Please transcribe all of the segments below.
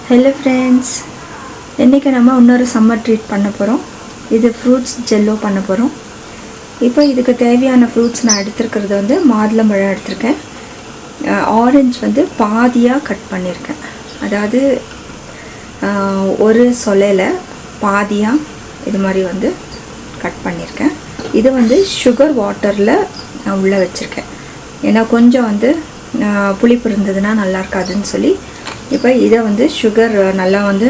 Hello friends, இன்னைக்கு நம்ம இன்னொரு சம்மர் ட்ரீட் பண்ண போறோம். இது ஃப்ரூட்ஸ் ஜெல்லோ பண்ண போறோம். இப்போ இதுக்கு தேவையான ஃப்ரூட்ஸ் நான் எடுத்துக்கிறது வந்து மாதுளம்பழம் எடுத்துர்க்கேன். ஆரஞ்சு வந்து பாதியா கட் பண்ணிருக்கேன். அதாவது ஒரு சொலையில பாதியா இது மாதிரி வந்து கட் பண்ணிருக்கேன். இது வந்து சுகர் வாட்டர்ல நான் உள்ள வச்சிருக்கேன். ஏன்னா கொஞ்சம் வந்து புளிப்பு இருந்ததுன்னா நல்லா இருக்காதுன்னு சொல்லி இப்போ இதை வந்து சுகர் நல்லா வந்து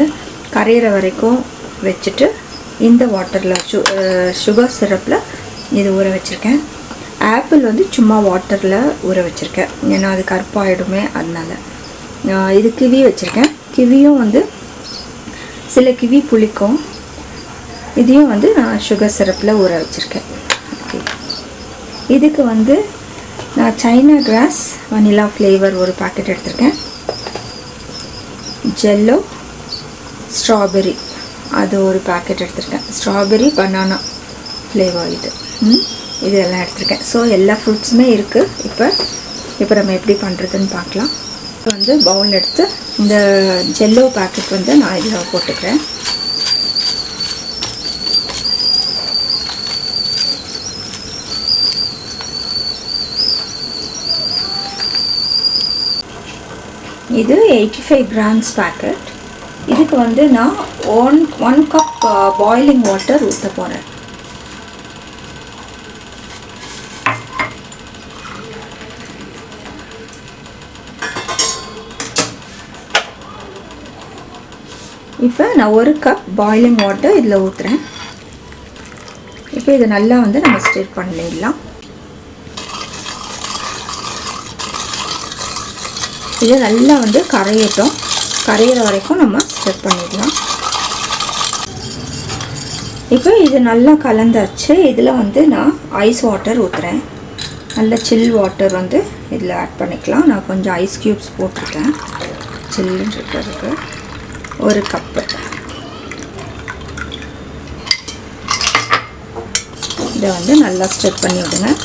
கரையிற வரைக்கும் வச்சுட்டு இந்த வாட்டரில் சுகர் சிரப்பில் இது ஊற வச்சுருக்கேன். ஆப்பிள் வந்து சும்மா வாட்டரில் ஊற வச்சுருக்கேன், ஏன்னா அது கருப்பாயிடுமே அதனால. இது கிவி வச்சுருக்கேன். கிவியும் வந்து சில கிவி புளிக்கும், இதையும் வந்து நான் சுகர் சிரப்பில் ஊற வச்சுருக்கேன். இதுக்கு வந்து நான் சைனா கிராஸ் வனிலா ஃப்ளேவர் ஒரு பாக்கெட் எடுத்திருக்கேன். ஜெல்லோ ஸ்ட்ராபெரி அது ஒரு பாக்கெட் எடுத்திருக்கேன். ஸ்ட்ராபெரி பனானா ஃப்ளேவர் இது எல்லாம் எடுத்திருக்கேன். ஸோ எல்லா ஃப்ரூட்ஸுமே இருக்குது. இப்போ நம்ம எப்படி பண்ணுறதுன்னு பார்க்கலாம். இப்போ வந்து பவுல் எடுத்து இந்த ஜெல்லோ பாக்கெட் வந்து நான் இதில் போட்டுக்கிறேன். இது 85 grams packet. இதுக்கு வந்து நான் 1 cup boiling water ஊற்ற போகிறேன். இப்போ நான் 1 cup boiling water இதில் ஊற்றுறேன். இப்போ இது நல்லா வந்து நம்ம ஸ்டிர் பண்ணிடலாம். இது நல்லா வந்து கரையட்டும். கரையிற வரைக்கும் நம்ம ஸ்டிர் பண்ணிடலாம். இப்போ இது நல்லா கலந்தாச்சு. இதில் வந்து நான் ஐஸ் வாட்டர் ஊற்றுறேன். நல்ல சில் வாட்டர் வந்து இதில் ஆட் பண்ணிக்கலாம். நான் கொஞ்சம் ஐஸ் க்யூப்ஸ் போட்டிருக்கேன் சில்லுன்னு இருக்கிறதுக்கு. 1 கப்பு. இதை வந்து நல்லா ஸ்டிர் பண்ணி விடுங்க.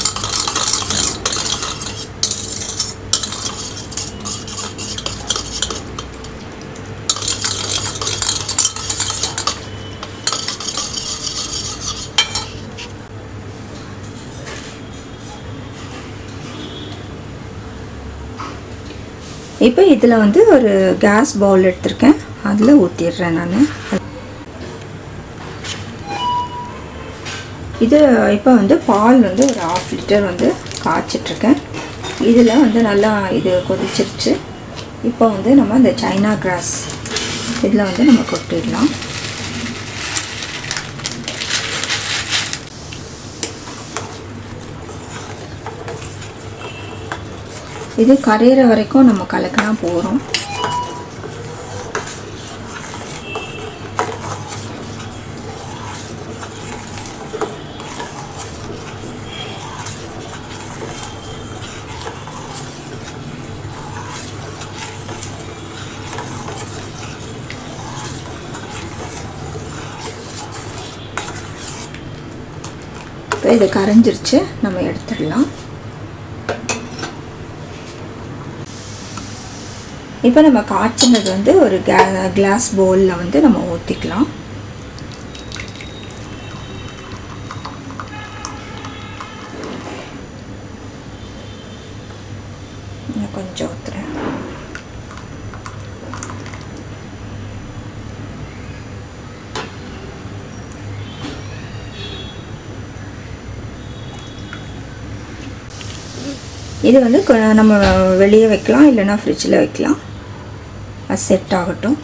இப்போ இதில் வந்து ஒரு கேஸ் பவுல் எடுத்திருக்கேன், அதில் ஊற்றிடுறேன் நான். இது இப்போ வந்து பால் வந்து ஒரு 1/2 லிட்டர் வந்து காய்ச்சிட்ருக்கேன். இதில் வந்து நல்லா இது கொதிச்சிருச்சு. இப்போ வந்து நம்ம இந்த சைனா கிராஸ் இதில் வந்து நம்ம கொட்டிடலாம். இது கரையிற வரைக்கும் நம்ம கலக்கினா போகிறோம். இப்போ இது கரைஞ்சிருச்சு, நம்ம எடுத்துடலாம். இப்போ நம்ம காய்ச்சினது வந்து ஒரு கிளாஸ் பவுலில் வந்து நம்ம ஊற்றிக்கலாம். கொஞ்சம் ஊற்றுறேன். இது வந்து நம்ம வெளியே வைக்கலாம், இல்லைன்னா ஃப்ரிட்ஜில் வைக்கலாம். அது செட் ஆகட்டும்.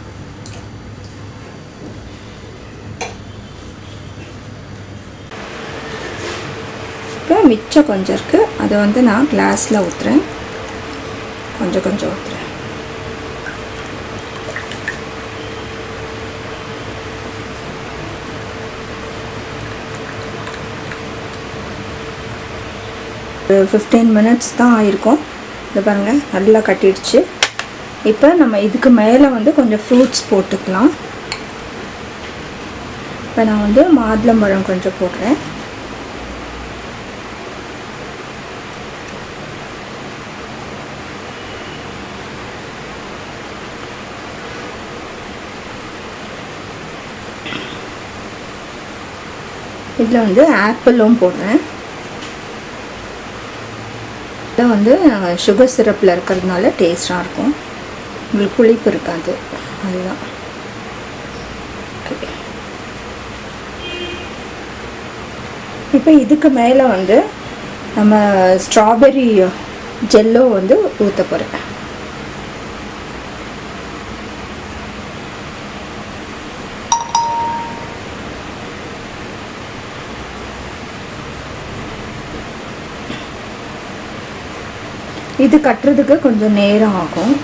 இப்போ மிச்சம் கொஞ்சம் இருக்குது, அதை வந்து நான் கிளாஸில் ஊற்றுறேன். கொஞ்சம் கொஞ்சம் ஊற்றுறேன். ஒரு 15 minutes தான் ஆயிருக்கும். இது பாருங்கள் நல்லா கட்டிடுச்சு. இப்போ நம்ம இதுக்கு மேலே வந்து கொஞ்சம் ஃப்ரூட்ஸ் போட்டுக்கலாம். இப்போ நான் வந்து மாதுளம்பழம் கொஞ்சம் போடுறேன். இதில் வந்து ஆப்பிளும் போடுறேன். இதில் வந்து சுகர் சிரப்பில் இருக்கிறதுனால டேஸ்ட்டாக இருக்கும், உங்களுக்கு புளிப்பு இருக்காது, அதுதான். இப்போ இதுக்கு மேலே வந்து நம்ம ஸ்ட்ராபெரி ஜெல்லோ வந்து ஊற்ற போகிறேன். இது கட்டுறதுக்கு கொஞ்சம் நேரம் ஆகும்,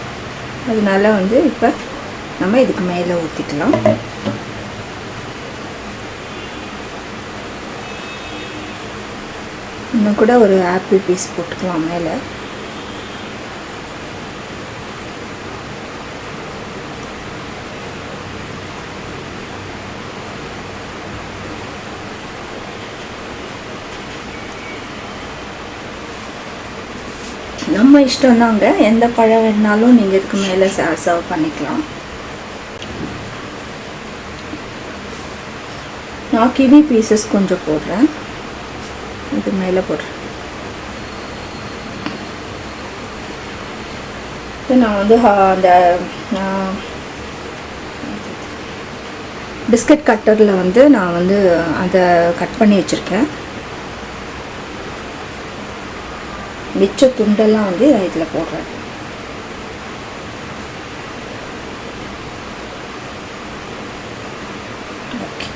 அதனால வந்து இப்போ நம்ம இதுக்கு மேலே ஊற்றிக்கலாம். இன்னும் கூட ஒரு ஆப்பிள் பீஸ் போட்டுக்கலாம் மேலே. நம்ம இஷ்டம் தாங்க, எந்த பழம் வேணாலும் நீங்கள் இதுக்கு மேலே சர்வ் பண்ணிக்கலாம். நான் கிவி பீசஸ் கொஞ்சம் போடுறேன், இது மேலே போடுறேன். நான் வந்து அந்த பிஸ்கட் கட்டரில் வந்து நான் வந்து அதை கட் பண்ணி வச்சுருக்கேன். மிச்ச துண்டெல்லாம் வந்து இதில் போடுறேன். ஓகே,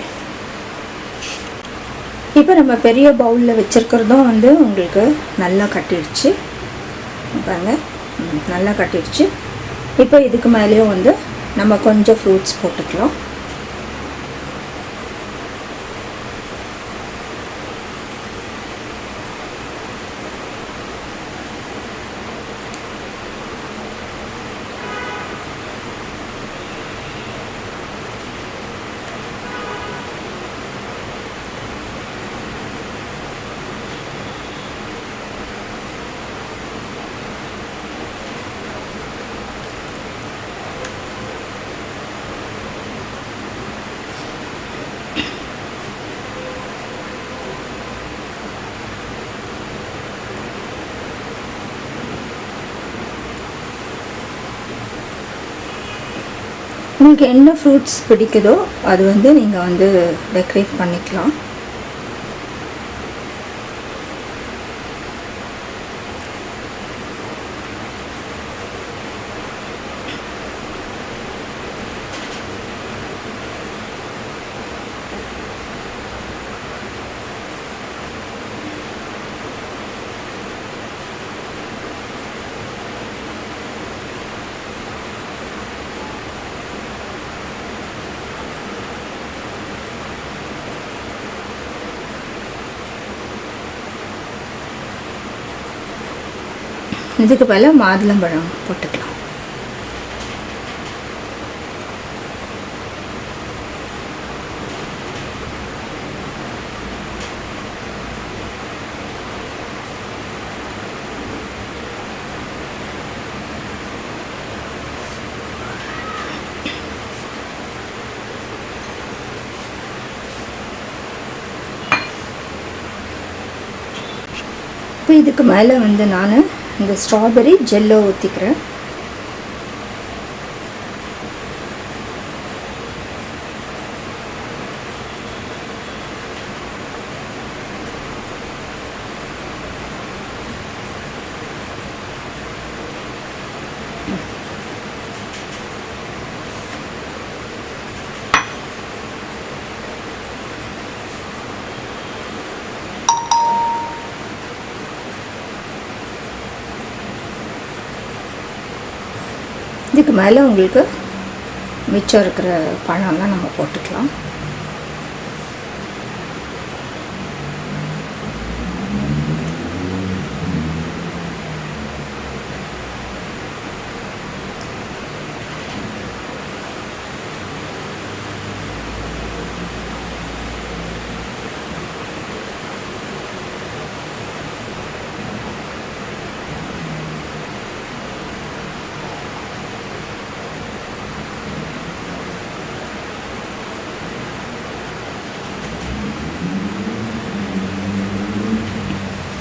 இப்போ நம்ம பெரிய பவுலில் வச்சுருக்கிறதும் வந்து உங்களுக்கு நல்லா கட்டிடுச்சு பாருங்க, நல்லா கட்டிடுச்சு. இப்போ இதுக்கு மேலேயும் வந்து நம்ம கொஞ்சம் ஃப்ரூட்ஸ் போட்டுக்கலாம். உங்களுக்கு என்ன ஃப்ரூட்ஸ் பிடிக்குதோ அது வந்து நீங்கள் வந்து டெக்கரேட் பண்ணிக்கலாம். இதுக்கு மேலே மாதுளம்பழம் போட்டுக்கலாம். இப்போ இதுக்கு மேலே வந்து நான் இந்த ஸ்ட்ராபெரி ஜெல்லோ ஊற்றிக்கிறேன். இதுக்கு மேலே உங்களுக்கு மிச்சம் இருக்கிற பழம்லாம் நம்ம போட்டுக்கலாம்.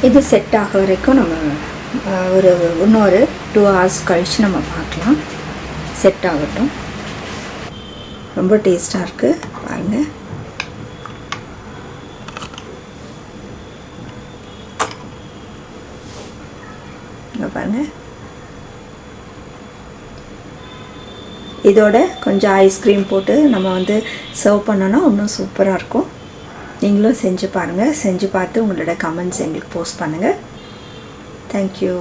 இது செட் ஆக வரைக்கும் நம்ம ஒரு இன்னொரு 2 hours கழித்து நம்ம பார்க்கலாம். செட் ஆகட்டும். ரொம்ப டேஸ்ட்டாக இருக்குது பாருங்கள். இங்கே பாருங்கள். இதோட கொஞ்சம் ஐஸ்கிரீம் போட்டு நம்ம வந்து சர்வ் பண்ணோன்னா இன்னும் சூப்பராக இருக்கும். நீங்களும் செஞ்சு பாருங்கள். செஞ்சு பார்த்து உங்களோட கமெண்ட்ஸ் எங்களுக்கு போஸ்ட் பண்ணுங்கள். தேங்க்யூ.